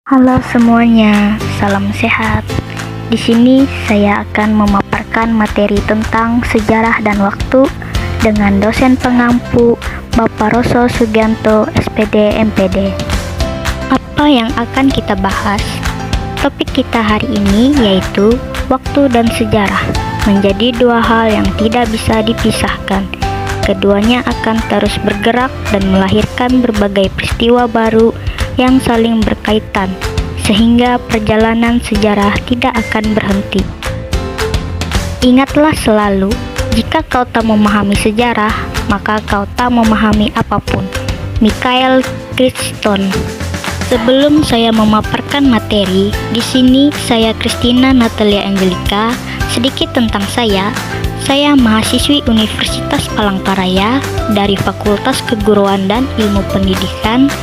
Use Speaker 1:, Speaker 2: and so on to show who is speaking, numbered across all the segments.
Speaker 1: Halo semuanya, salam sehat. Di sini saya akan memaparkan materi tentang sejarah dan waktu dengan dosen pengampu Bapak Roso Sugianto, SPD MPD. Apa yang akan kita bahas? Topik kita hari ini yaitu waktu dan sejarah, menjadi dua hal yang tidak bisa dipisahkan. Keduanya akan terus bergerak dan melahirkan berbagai peristiwa baru yang saling berkaitan, sehingga perjalanan sejarah tidak akan berhenti. Ingatlah selalu, jika kau tak memahami sejarah, maka kau tak memahami apapun. Michael Crichton. Sebelum saya memaparkan materi, di sini saya Christina Natalia Angelica. Sedikit tentang saya mahasiswi Universitas Palangkaraya dari Fakultas Keguruan dan Ilmu Pendidikan,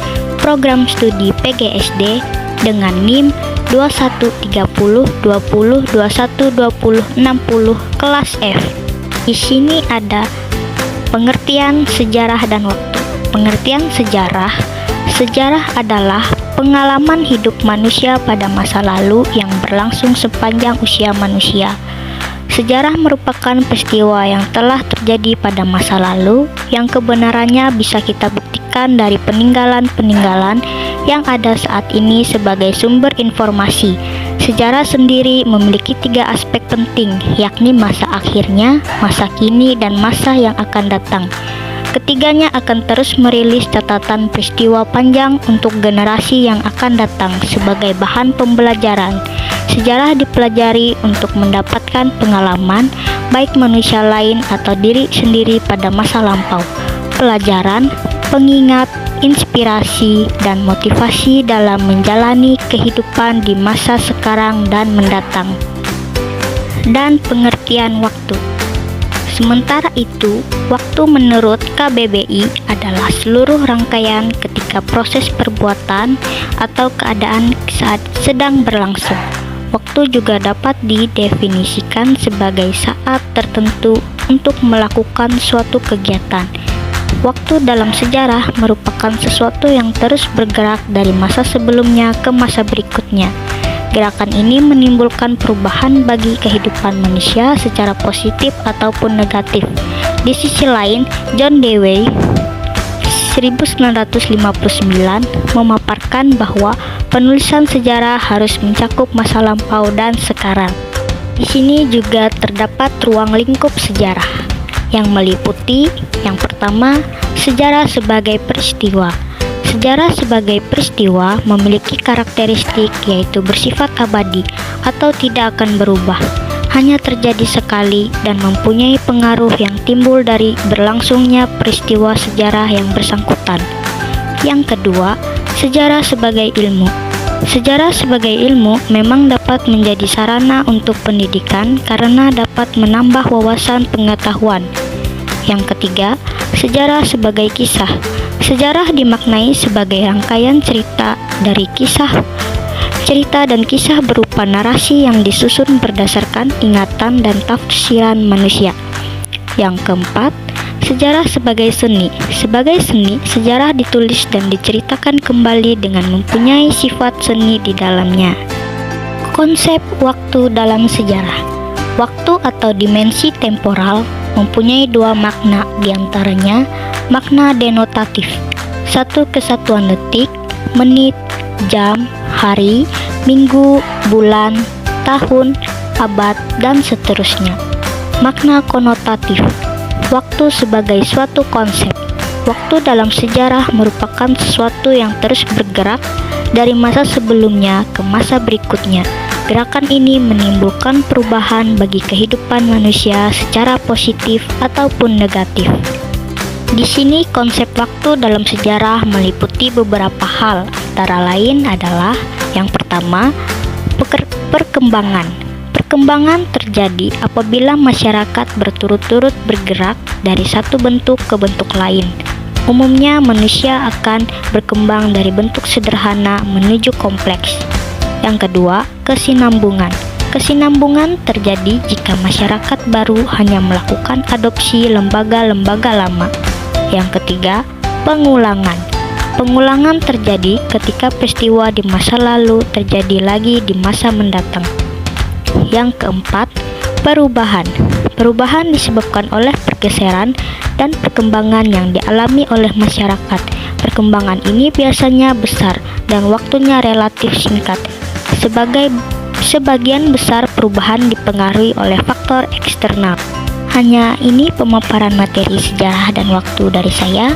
Speaker 1: program studi PGSD dengan NIM 213020212060 kelas F. Di sini ada pengertian sejarah dan waktu. Pengertian sejarah adalah pengalaman hidup manusia pada masa lalu yang berlangsung sepanjang usia manusia. Sejarah merupakan peristiwa yang telah terjadi pada masa lalu yang kebenarannya bisa kita buktikan dari peninggalan-peninggalan yang ada saat ini sebagai sumber informasi. Sejarah sendiri memiliki 3 aspek penting, yakni masa akhirnya, masa kini, dan masa yang akan datang. Ketiganya akan terus merilis catatan peristiwa panjang untuk generasi yang akan datang sebagai bahan pembelajaran. Sejarah dipelajari untuk mendapatkan pengalaman, baik manusia lain atau diri sendiri pada masa lampau. Pelajaran, pengingat, inspirasi, dan motivasi dalam menjalani kehidupan di masa sekarang dan mendatang. Dan pengertian waktu. Sementara itu, waktu menurut KBBI adalah seluruh rangkaian ketika proses perbuatan atau keadaan saat sedang berlangsung. Waktu juga dapat didefinisikan sebagai saat tertentu untuk melakukan suatu kegiatan. Waktu dalam sejarah merupakan sesuatu yang terus bergerak dari masa sebelumnya ke masa berikutnya. Gerakan ini menimbulkan perubahan bagi kehidupan manusia secara positif ataupun negatif. Di sisi lain, John Dewey 1959 memaparkan bahwa penulisan sejarah harus mencakup masa lampau dan sekarang. Di sini juga terdapat ruang lingkup sejarah yang meliputi yang pertama, sejarah sebagai peristiwa. Sejarah sebagai peristiwa memiliki karakteristik yaitu bersifat abadi atau tidak akan berubah, hanya terjadi sekali dan mempunyai pengaruh yang timbul dari berlangsungnya peristiwa sejarah yang bersangkutan. Yang kedua, sejarah sebagai ilmu. Sejarah sebagai ilmu memang dapat menjadi sarana untuk pendidikan karena dapat menambah wawasan pengetahuan. Yang ketiga, sejarah sebagai kisah. Sejarah dimaknai sebagai rangkaian cerita dari cerita dan kisah berupa narasi yang disusun berdasarkan ingatan dan tafsiran manusia. Yang keempat, sejarah sebagai seni. Sebagai seni, sejarah ditulis dan diceritakan kembali dengan mempunyai sifat seni di dalamnya. Konsep waktu dalam sejarah. Waktu atau dimensi temporal mempunyai 2 makna, diantaranya makna denotatif, 1 kesatuan detik, menit, jam, hari, minggu, bulan, tahun, abad, dan seterusnya. Makna konotatif, waktu sebagai suatu konsep. Waktu dalam sejarah merupakan sesuatu yang terus bergerak dari masa sebelumnya ke masa berikutnya. Gerakan ini menimbulkan perubahan bagi kehidupan manusia secara positif ataupun negatif. Di sini konsep waktu dalam sejarah meliputi beberapa hal, antara lain adalah yang pertama, perkembangan. Perkembangan terjadi apabila masyarakat berturut-turut bergerak dari satu bentuk ke bentuk lain. Umumnya manusia akan berkembang dari bentuk sederhana menuju kompleks. Yang kedua, kesinambungan. Kesinambungan terjadi jika masyarakat baru hanya melakukan adopsi lembaga-lembaga lama. Yang ketiga, pengulangan. Pengulangan terjadi ketika peristiwa di masa lalu terjadi lagi di masa mendatang. Yang keempat, perubahan. Perubahan disebabkan oleh pergeseran dan perkembangan yang dialami oleh masyarakat. Perkembangan ini biasanya besar dan waktunya relatif singkat. Sebagian besar perubahan dipengaruhi oleh faktor eksternal. Hanya ini pemaparan materi sejarah dan waktu dari saya.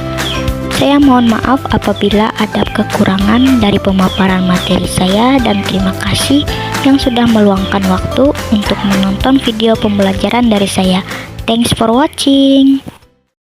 Speaker 1: Saya mohon maaf apabila ada kekurangan dari pemaparan materi saya, dan terima kasih yang sudah meluangkan waktu untuk menonton video pembelajaran dari saya. Thanks for watching.